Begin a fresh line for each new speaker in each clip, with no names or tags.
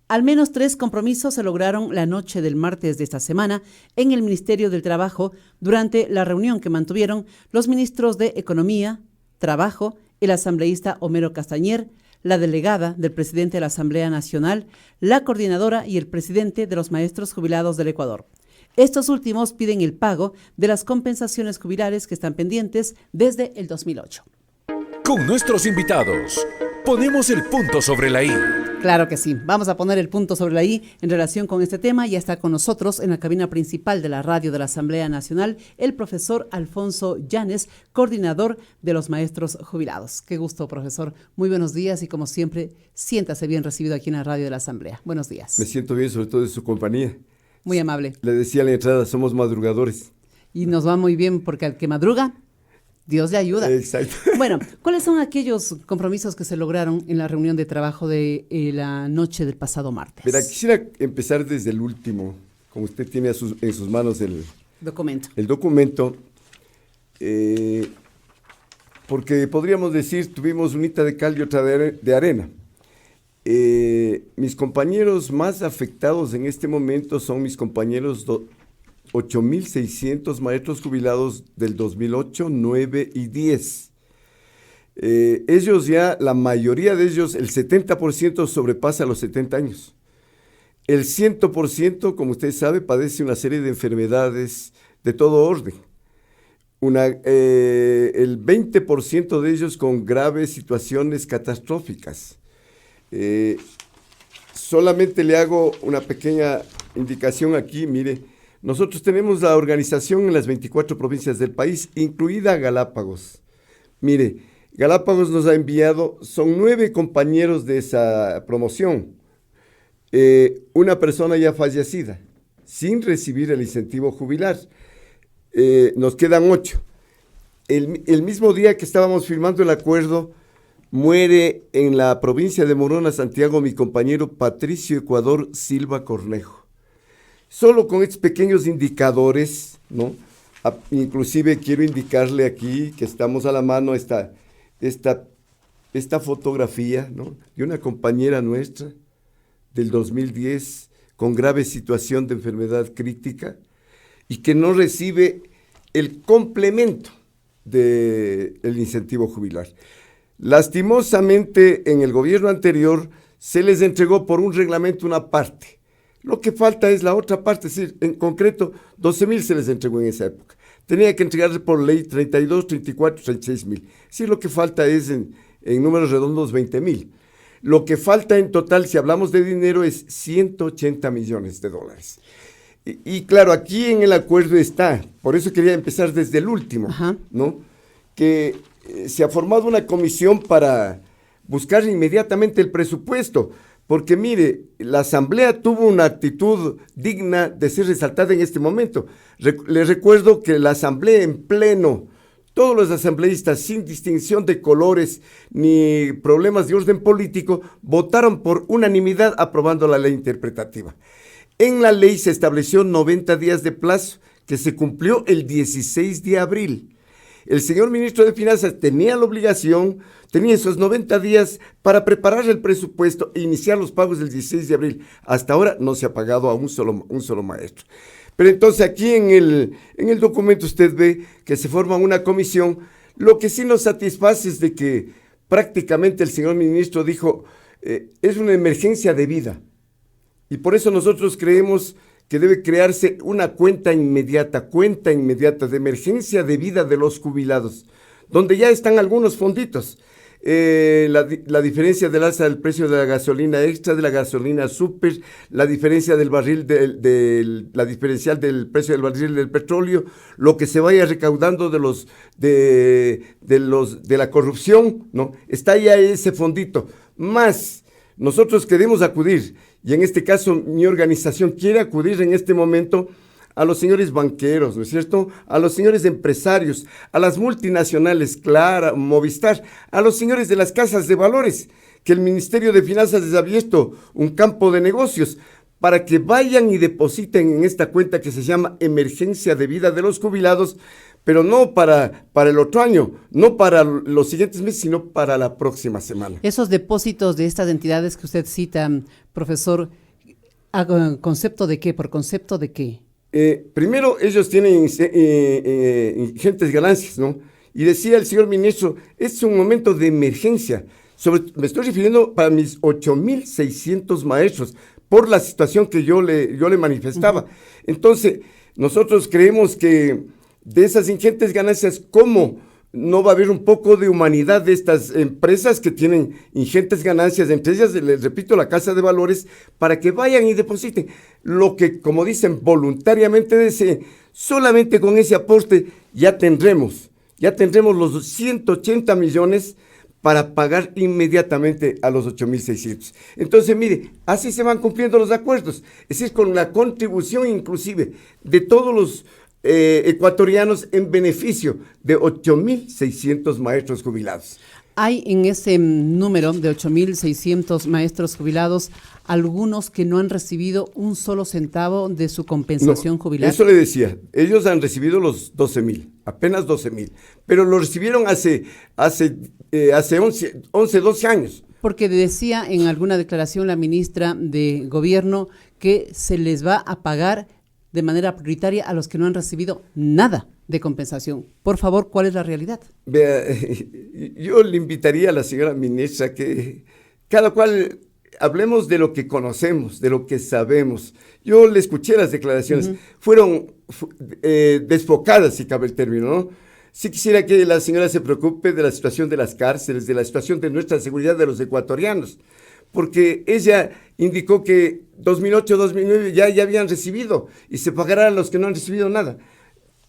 Al menos 3 compromisos se lograron la noche del martes de esta semana en el Ministerio del Trabajo durante la reunión que mantuvieron los ministros de Economía, Trabajo, el asambleísta Homero Castañer, la delegada del presidente de la Asamblea Nacional, la coordinadora y el presidente de los maestros jubilados del Ecuador. Estos últimos piden el pago de las compensaciones jubilares que están pendientes desde el 2008.
Con nuestros invitados, ponemos el punto sobre la I.
Claro que sí, vamos a poner el punto sobre la I en relación con este tema. Ya está con nosotros en la cabina principal de la radio de la Asamblea Nacional el profesor Alfonso Llanes, coordinador de los maestros jubilados. Qué gusto, profesor. Muy buenos días y como siempre, siéntase bien recibido aquí en la radio de la Asamblea. Buenos días.
Me siento bien, sobre todo de su compañía.
Muy amable.
Le decía a la entrada, somos madrugadores.
Y nos va muy bien porque al que madruga, Dios le ayuda.
Exacto.
Bueno, ¿cuáles son aquellos compromisos que se lograron en la reunión de trabajo de la noche del pasado martes?
Mira, quisiera empezar desde el último, como usted tiene en sus manos el documento, porque podríamos decir, tuvimos unita de cal y otra de arena. Mis compañeros más afectados en este momento son mis compañeros 8.600 maestros jubilados del 2008, 9 y 10. Ellos ya, la mayoría de ellos, el 70% sobrepasa los 70 años. El 100%, como usted sabe, padece una serie de enfermedades de todo orden. El 20% de ellos con graves situaciones catastróficas. Solamente le hago una pequeña indicación aquí, mire. Nosotros tenemos la organización en las 24 provincias del país, incluida Galápagos. Mire, Galápagos nos ha enviado, son 9 compañeros de esa promoción. Una persona ya fallecida, sin recibir el incentivo jubilar. Nos quedan 8. El mismo día que estábamos firmando el acuerdo, muere en la provincia de Morona, Santiago, mi compañero Patricio Ecuador Silva Cornejo. Solo con estos pequeños indicadores, ¿no? Inclusive quiero indicarle aquí que estamos a la mano esta fotografía, ¿no? De una compañera nuestra del 2010 con grave situación de enfermedad crítica y que no recibe el complemento del incentivo jubilar. Lastimosamente, en el gobierno anterior se les entregó por un reglamento una parte. Lo que falta es la otra parte, es decir, en concreto, 12.000 se les entregó en esa época. Tenía que entregarse por ley 32, 34, 36.000. Sí, lo que falta es, en números redondos, 20.000. Lo que falta en total, si hablamos de dinero, es 180 millones de dólares. Y claro, aquí en el acuerdo está, por eso quería empezar desde el último, ¿no? Que se ha formado una comisión para buscar inmediatamente el presupuesto, porque mire, la Asamblea tuvo una actitud digna de ser resaltada en este momento. Les recuerdo que la Asamblea en pleno, todos los asambleístas, sin distinción de colores ni problemas de orden político, votaron por unanimidad aprobando la ley interpretativa. En la ley se estableció 90 días de plazo, que se cumplió el 16 de abril. El señor ministro de Finanzas tenía la obligación, tenía esos 90 días para preparar el presupuesto e iniciar los pagos del 16 de abril. Hasta ahora no se ha pagado a un solo maestro. Pero entonces aquí en el documento usted ve que se forma una comisión. Lo que sí nos satisface es de que prácticamente el señor ministro dijo, es una emergencia de vida. Y por eso nosotros creemos que debe crearse una cuenta inmediata de emergencia de vida de los jubilados, donde ya están algunos fonditos. La diferencia del alza del precio de la gasolina extra, de la gasolina súper, la diferencia del barril, la diferencial del precio del barril del petróleo, lo que se vaya recaudando de la corrupción, ¿no? Está ya ese fondito. Más, nosotros queremos acudir, y en este caso mi organización quiere acudir en este momento a los señores banqueros, ¿no es cierto?, a los señores empresarios, a las multinacionales, Clara, Movistar, a los señores de las casas de valores, que el Ministerio de Finanzas les ha abierto un campo de negocios para que vayan y depositen en esta cuenta que se llama Emergencia de Vida de los Jubilados, pero no para el otro año, no para los siguientes meses, sino para la próxima semana.
Esos depósitos de estas entidades que usted cita, profesor, ¿a concepto de qué? ¿Por concepto de qué?
Primero, ellos tienen ingentes ganancias, ¿no? Y decía el señor ministro, es un momento de emergencia. Me estoy refiriendo para mis 8,600 maestros, por la situación que yo le manifestaba. Uh-huh. Entonces, nosotros creemos que de esas ingentes ganancias, ¿cómo no va a haber un poco de humanidad de estas empresas que tienen ingentes ganancias? Entre ellas, les repito, la Casa de Valores, para que vayan y depositen lo que, como dicen, voluntariamente deseen. Solamente con ese aporte ya tendremos los 180 millones para pagar inmediatamente a los 8,600. Entonces, mire, así se van cumpliendo los acuerdos. Es decir, con la contribución inclusive de todos los ecuatorianos en beneficio de 8,600 maestros jubilados.
Hay en ese número de 8,600 maestros jubilados algunos que no han recibido un solo centavo de su compensación jubilar.
Eso le decía, ellos han recibido los 12,000, apenas 12,000, pero lo recibieron hace 11, 12 años.
Porque decía en alguna declaración la ministra de Gobierno que se les va a pagar de manera prioritaria a los que no han recibido nada de compensación. Por favor, ¿cuál es la realidad?
Vea, yo le invitaría a la señora ministra que cada cual hablemos de lo que conocemos, de lo que sabemos. Yo le escuché las declaraciones, fueron desfocadas, si cabe el término, ¿no? Sí quisiera que la señora se preocupe de la situación de las cárceles, de la situación de nuestra seguridad de los ecuatorianos, porque ella indicó que 2008, 2009 ya habían recibido y se pagarán a los que no han recibido nada.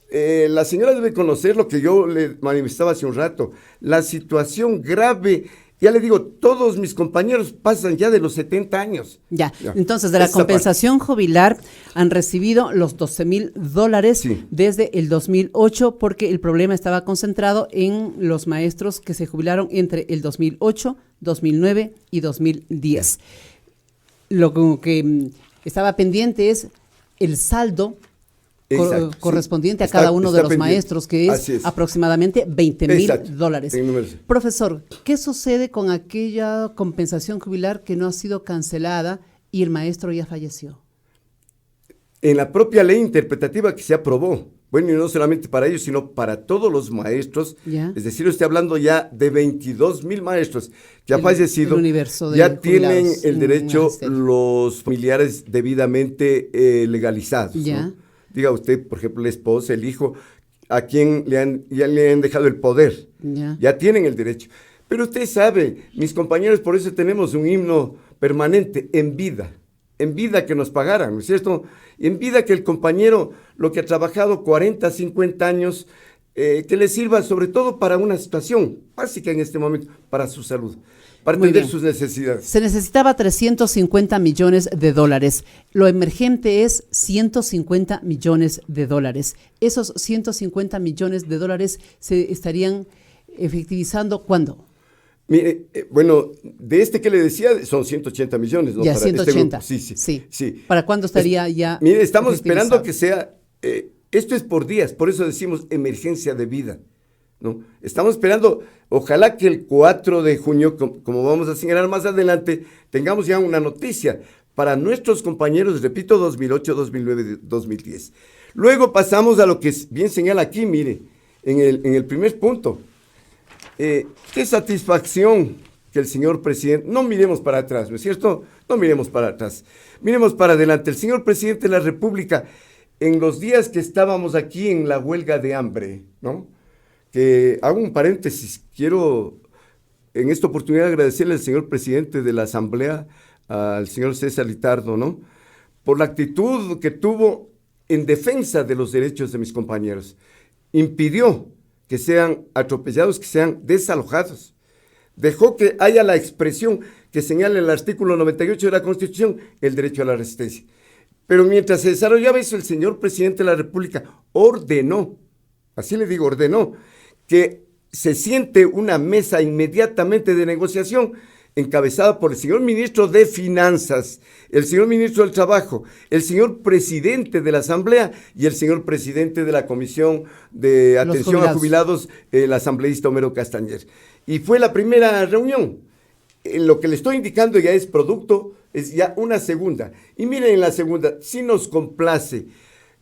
La señora debe conocer lo que yo le manifestaba hace un rato, la situación grave. Ya le digo, todos mis compañeros pasan ya de los 70 años.
Ya. Entonces, de la compensación jubilar han recibido los $12,000
sí,
desde el 2008, porque el problema estaba concentrado en los maestros que se jubilaron entre el 2008, 2009 y 2010. Lo que estaba pendiente es el saldo correspondiente a cada uno de los maestros, que es aproximadamente $20,000. Profesor, ¿qué sucede con aquella compensación jubilar que no ha sido cancelada y el maestro ya falleció?
En la propia ley interpretativa que se aprobó, bueno, y no solamente para ellos, sino para todos los maestros, es decir, estoy hablando ya de 22,000 maestros que han fallecido, ya tienen el derecho los familiares debidamente legalizados, ¿no? Diga usted, por ejemplo, la esposa, el hijo, a quien ya le han dejado el poder, ya tienen el derecho. Pero usted sabe, mis compañeros, por eso tenemos un himno permanente, en vida que nos pagaran, ¿no es cierto? En vida que el compañero, lo que ha trabajado 40, 50 años, que le sirva sobre todo para una situación básica en este momento, para su salud, para atender sus necesidades.
Se necesitaba $350 millones. Lo emergente es $150 millones. Esos $150 millones se estarían efectivizando ¿cuándo?
Mire, bueno, de este que le decía son 180 millones, ¿no?
Ya,
para
180.
Este grupo. Sí.
¿Para cuándo estaría ya?
Mire, estamos esperando que sea, esto es por días, por eso decimos emergencia de vida, ¿no? Estamos esperando, ojalá que el 4 de junio, como vamos a señalar más adelante, tengamos ya una noticia para nuestros compañeros, repito, 2008, 2009, 2010. Luego pasamos a lo que bien señala aquí, mire, en el primer punto. Qué satisfacción que el señor presidente, no miremos para atrás, ¿no es cierto? No miremos para atrás, miremos para adelante. El señor presidente de la República, en los días que estábamos aquí en la huelga de hambre, ¿no? Que hago un paréntesis, quiero en esta oportunidad agradecerle al señor presidente de la Asamblea, al señor César Litardo, ¿no? Por la actitud que tuvo en defensa de los derechos de mis compañeros. Impidió que sean atropellados, que sean desalojados. Dejó que haya la expresión que señala el artículo 98 de la Constitución, el derecho a la resistencia. Pero mientras se desarrollaba eso, el señor presidente de la República ordenó, así le digo, ordenó, que se siente una mesa inmediatamente de negociación encabezada por el señor ministro de Finanzas, el señor ministro del Trabajo, el señor presidente de la Asamblea y el señor presidente de la Comisión de Atención a Jubilados, el asambleísta Homero Castañer. Y fue la primera reunión. Lo que le estoy indicando ya es producto, es ya una segunda. Y miren, en la segunda, sí nos complace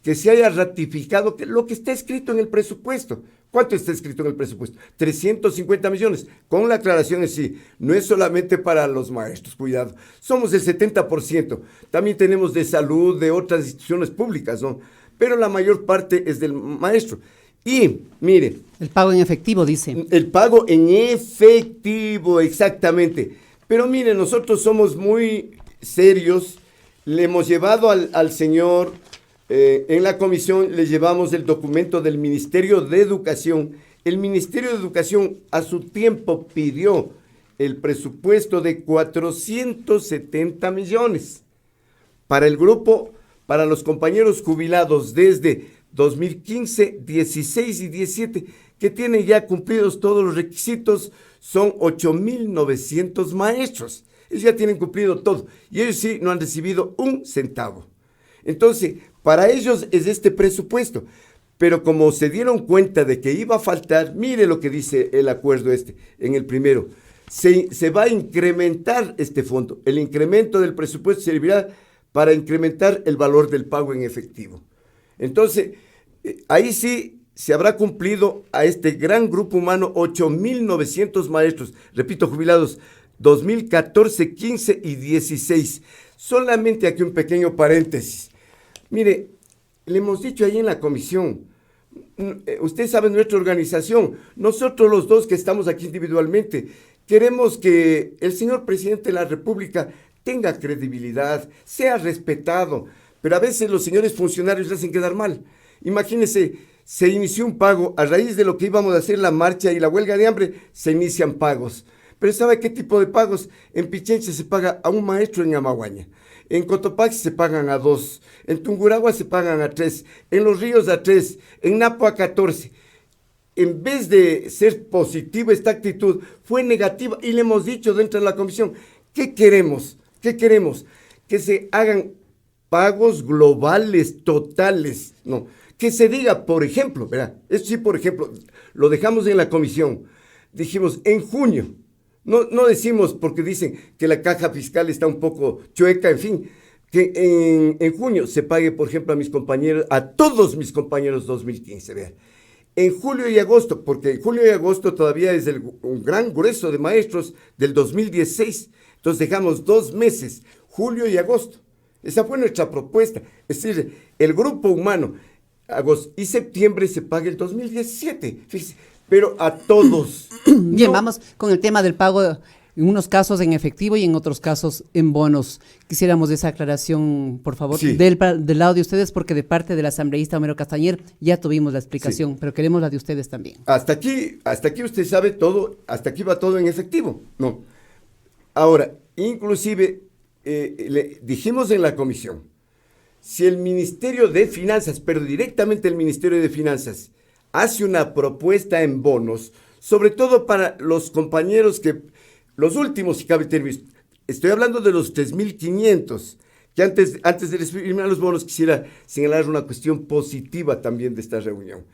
que se haya ratificado lo que está escrito en el presupuesto. ¿Cuánto está escrito en el presupuesto? 350 millones, con la aclaración en sí, no es solamente para los maestros, cuidado, somos el 70%, también tenemos de salud, de otras instituciones públicas, ¿no? Pero la mayor parte es del maestro. Y, mire.
El pago en efectivo, dice.
El pago en efectivo, exactamente. Pero mire, nosotros somos muy serios, le hemos llevado al señor... en la comisión le llevamos el documento del Ministerio de Educación. El Ministerio de Educación a su tiempo pidió el presupuesto de 470 millones para el grupo, para los compañeros jubilados desde 2015, 16 y 17, que tienen ya cumplidos todos los requisitos, son 8.900 maestros. Ellos ya tienen cumplido todo y ellos sí no han recibido un centavo. Entonces, para ellos es este presupuesto, pero como se dieron cuenta de que iba a faltar, mire lo que dice el acuerdo en el primero, se va a incrementar este fondo, el incremento del presupuesto servirá para incrementar el valor del pago en efectivo. Entonces, ahí sí se habrá cumplido a este gran grupo humano, 8.900 maestros, repito, jubilados, 2014, 15 y 16. Solamente aquí un pequeño paréntesis. Mire, le hemos dicho ahí en la comisión, usted sabe nuestra organización, nosotros los dos que estamos aquí individualmente, queremos que el señor presidente de la República tenga credibilidad, sea respetado, pero a veces los señores funcionarios le hacen quedar mal. Imagínense, se inició un pago, a raíz de lo que íbamos a hacer la marcha y la huelga de hambre, se inician pagos. Pero ¿sabe qué tipo de pagos? En Pichincha se paga a un maestro en Amaguaña. En Cotopaxi se pagan a 2, en Tungurahua se pagan a 3, en Los Ríos a 3, en Napo a 14. En vez de ser positiva esta actitud, fue negativa y le hemos dicho dentro de la comisión, ¿qué queremos? ¿Qué queremos? Que se hagan pagos globales, totales, no. Que se diga, por ejemplo, ¿verdad? Esto sí, por ejemplo, lo dejamos en la comisión, dijimos en junio. No decimos porque dicen que la caja fiscal está un poco chueca, en fin, que en junio se pague, por ejemplo, a mis compañeros, a todos mis compañeros 2015, vean. En julio y agosto, porque en julio y agosto todavía es un gran grueso de maestros del 2016, entonces dejamos 2 meses, julio y agosto. Esa fue nuestra propuesta, es decir, el grupo humano, agosto y septiembre se paga el 2017, fíjense. Pero a todos.
Bien, vamos con el tema del pago, en unos casos en efectivo y en otros casos en bonos. Quisiéramos esa aclaración, por favor,
sí.
del lado de ustedes, porque de parte del asambleísta Homero Castañer ya tuvimos la explicación, sí. Pero queremos la de ustedes también.
Hasta aquí usted sabe todo, hasta aquí va todo en efectivo. No. Ahora, inclusive, le dijimos en la comisión, si el Ministerio de Finanzas, pero directamente el Ministerio de Finanzas, hace una propuesta en bonos, sobre todo para los compañeros que, los últimos, si cabe término, estoy hablando de los 3.500, que antes de referirme a los bonos quisiera señalar una cuestión positiva también de esta reunión.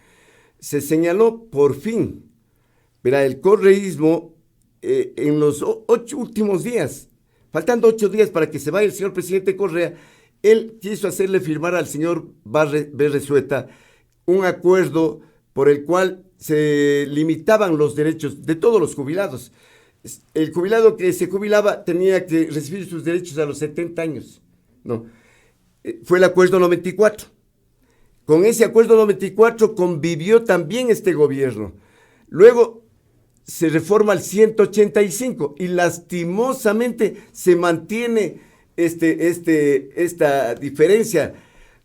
Se señaló por fin, verá, el correísmo en los 8 últimos días, faltando 8 días para que se vaya el señor presidente Correa, él quiso hacerle firmar al señor Berresueta un acuerdo por el cual se limitaban los derechos de todos los jubilados. El jubilado que se jubilaba tenía que recibir sus derechos a los 70 años. No. Fue el acuerdo 94. Con ese acuerdo 94 convivió también este gobierno. Luego se reforma el 185 y lastimosamente se mantiene esta diferencia.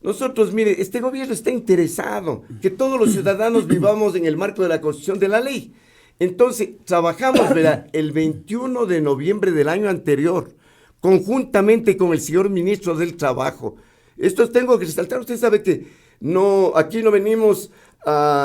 Nosotros, mire, este gobierno está interesado que todos los ciudadanos vivamos en el marco de la Constitución de la ley. Entonces, trabajamos, ¿verdad?, el 21 de noviembre del año anterior, conjuntamente con el señor ministro del Trabajo. Esto tengo que resaltar, usted sabe que aquí no venimos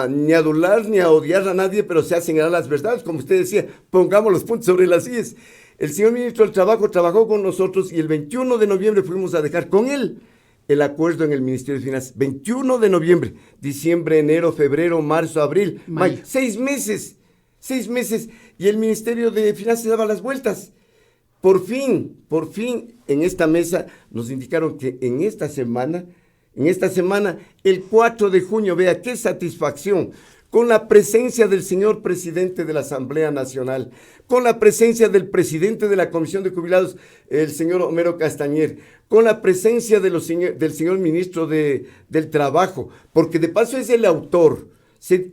ni a adular ni a odiar a nadie, pero se hacen las verdades, como usted decía, pongamos los puntos sobre las íes. El señor ministro del Trabajo trabajó con nosotros y el 21 de noviembre fuimos a dejar con él el acuerdo en el Ministerio de Finanzas. 21 de noviembre, diciembre, enero, febrero, marzo, abril, mayo. 6 meses. 6 meses. Y el Ministerio de Finanzas daba las vueltas. Por fin, en esta mesa nos indicaron que en esta semana, el 4 de junio, vea qué satisfacción, con la presencia del señor presidente de la Asamblea Nacional, con la presencia del presidente de la Comisión de Jubilados, el señor Homero Castañer, con la presencia de del señor ministro del Trabajo, porque de paso es el autor.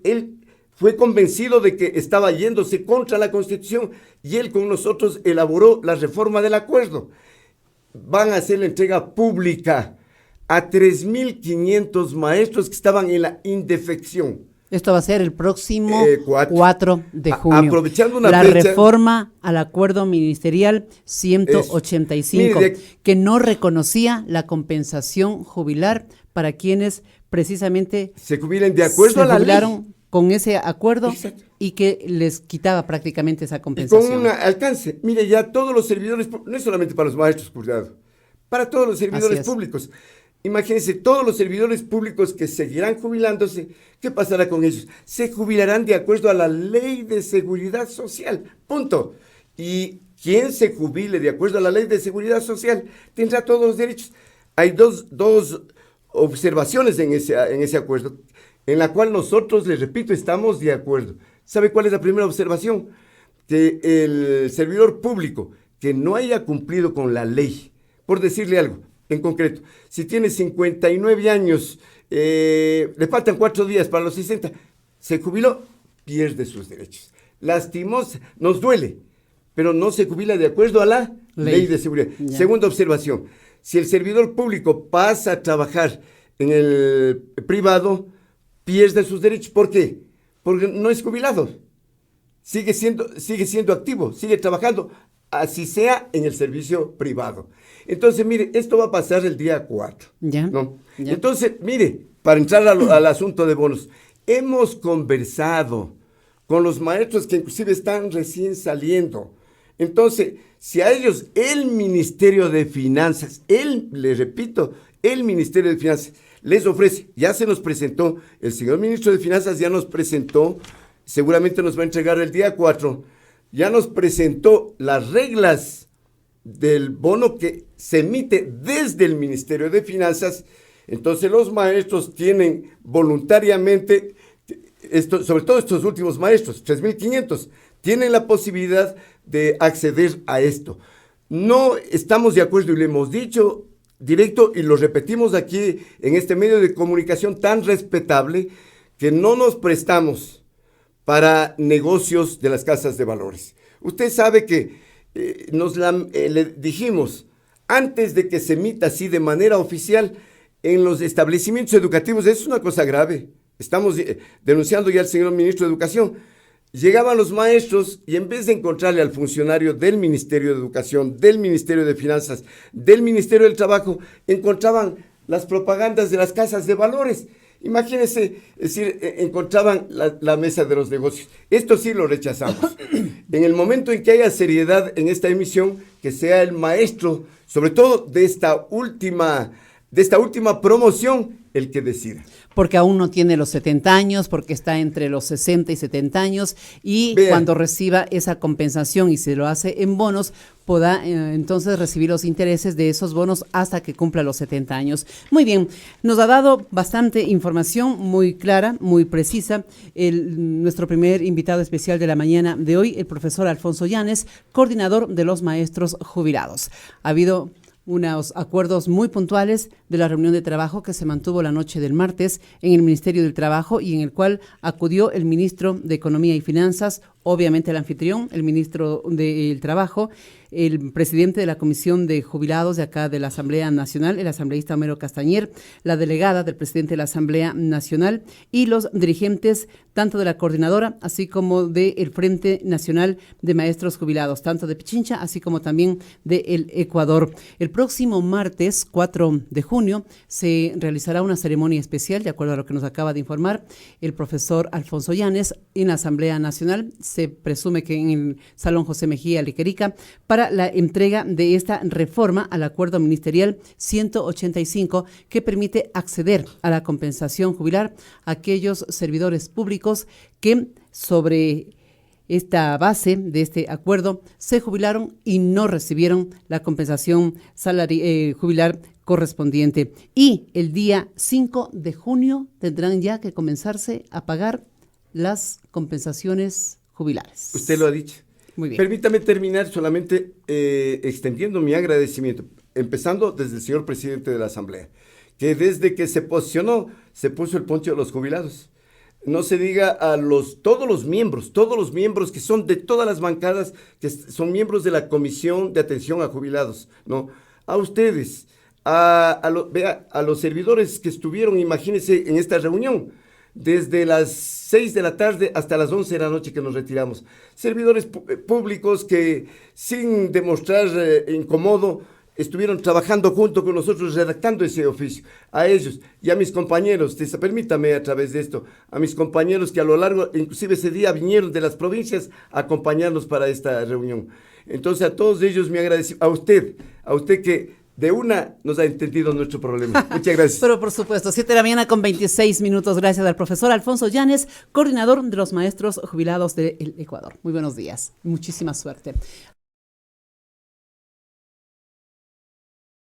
Él fue convencido de que estaba yéndose contra la Constitución y él con nosotros elaboró la reforma del acuerdo. Van a hacer la entrega pública a 3.500 maestros que estaban en la indefección.
Esto va a ser el próximo 4 de junio.
Aprovechando una
la
fecha,
reforma al acuerdo ministerial 185, que no reconocía la compensación jubilar para quienes precisamente
se jubilen de acuerdo a la ley.
Con ese acuerdo. Exacto. Y que les quitaba prácticamente esa compensación.
Y con un alcance. Mire, ya todos los servidores, no es solamente para los maestros, cuidado, para todos los servidores públicos. Imagínense, todos los servidores públicos que seguirán jubilándose, ¿qué pasará con ellos? Se jubilarán de acuerdo a la Ley de Seguridad Social, punto. Y quien se jubile de acuerdo a la Ley de Seguridad Social tendrá todos los derechos. Hay dos observaciones en ese acuerdo, en la cual nosotros, les repito, estamos de acuerdo. ¿Sabe cuál es la primera observación? Que el servidor público que no haya cumplido con la ley, por decirle algo en concreto, si tiene 59 años, le faltan 4 días para los 60, se jubiló, pierde sus derechos. Lastimos, nos duele, pero no se jubila de acuerdo a la ley de seguridad. Ya. Segunda observación, si el servidor público pasa a trabajar en el privado, pierde sus derechos. ¿Por qué? Porque no es jubilado. Sigue siendo activo, sigue trabajando, así sea en el servicio privado. Entonces, mire, esto va a pasar el día 4. Ya. ¿No? Ya. Entonces, mire, para entrar al asunto de bonos, hemos conversado con los maestros que inclusive están recién saliendo. Entonces, si a ellos el Ministerio de Finanzas, les repito, el Ministerio de Finanzas les ofrece, ya se nos presentó, el señor ministro de Finanzas ya nos presentó, seguramente nos va a entregar el día 4, ya nos presentó las reglas del bono que se emite desde el Ministerio de Finanzas. Entonces los maestros tienen voluntariamente, sobre todo estos últimos maestros, 3.500, tienen la posibilidad de acceder a esto. No estamos de acuerdo y le hemos dicho directo y lo repetimos aquí en este medio de comunicación tan respetable, que no nos prestamos para negocios de las casas de valores. Usted sabe que le dijimos, antes de que se emita así de manera oficial en los establecimientos educativos, es una cosa grave. Estamos denunciando ya al señor ministro de Educación. Llegaban los maestros y en vez de encontrarle al funcionario del Ministerio de Educación, del Ministerio de Finanzas, del Ministerio del Trabajo, encontraban las propagandas de las casas de valores. Imagínense, es decir, encontraban la mesa de los negocios. Esto sí lo rechazamos. En el momento en que haya seriedad en esta emisión, que sea el maestro, sobre todo de esta última promoción, el que decida.
Porque aún no tiene los 70 años, porque está entre los 60 y 70 años, y cuando reciba esa compensación y se lo hace en bonos, podrá entonces recibir los intereses de esos bonos hasta que cumpla los 70 años. Muy bien, nos ha dado bastante información muy clara, muy precisa, nuestro primer invitado especial de la mañana de hoy, el profesor Alfonso Llanes, coordinador de los maestros jubilados. Ha habido unos acuerdos muy puntuales de la reunión de trabajo que se mantuvo la noche del martes en el Ministerio del Trabajo y en el cual acudió el ministro de Economía y Finanzas, obviamente el anfitrión, el ministro del Trabajo, el presidente de la Comisión de Jubilados de acá de la Asamblea Nacional, el asambleísta Homero Castañer, la delegada del presidente de la Asamblea Nacional y los dirigentes tanto de la coordinadora así como del Frente Nacional de Maestros Jubilados, tanto de Pichincha así como también del Ecuador. El próximo martes 4 de junio se realizará una ceremonia especial, de acuerdo a lo que nos acaba de informar el profesor Alfonso Llanes, en la Asamblea Nacional. se presume que en el Salón José Mejía Liquerica, para la entrega de esta reforma al acuerdo ministerial 185 que permite acceder a la compensación jubilar a aquellos servidores públicos que sobre esta base de este acuerdo se jubilaron y no recibieron la compensación jubilar correspondiente. Y el día 5 de junio tendrán ya que comenzarse a pagar las compensaciones jubilares.
Usted lo ha dicho.
Muy bien.
Permítame terminar solamente extendiendo mi agradecimiento, empezando desde el señor presidente de la Asamblea, que desde que se posicionó, se puso el poncho de los jubilados. No se diga a todos los miembros que son de todas las bancadas, que son miembros de la Comisión de Atención a Jubilados, ¿no? A ustedes, a los servidores que estuvieron, imagínense, en esta reunión, desde las 6 de la tarde hasta las 11 de la noche que nos retiramos. Servidores públicos que, sin demostrar incomodo, estuvieron trabajando junto con nosotros redactando ese oficio. A ellos y a mis compañeros, permítame a través de esto, a mis compañeros que a lo largo, inclusive ese día vinieron de las provincias a acompañarnos para esta reunión. Entonces a todos ellos me agradezco, a usted que de una nos ha entendido nuestro problema. Muchas gracias.
Pero por supuesto, 7 de la mañana con 26 minutos. Gracias al profesor Alfonso Llanes, coordinador de los maestros jubilados del Ecuador. Muy buenos días. Muchísima suerte.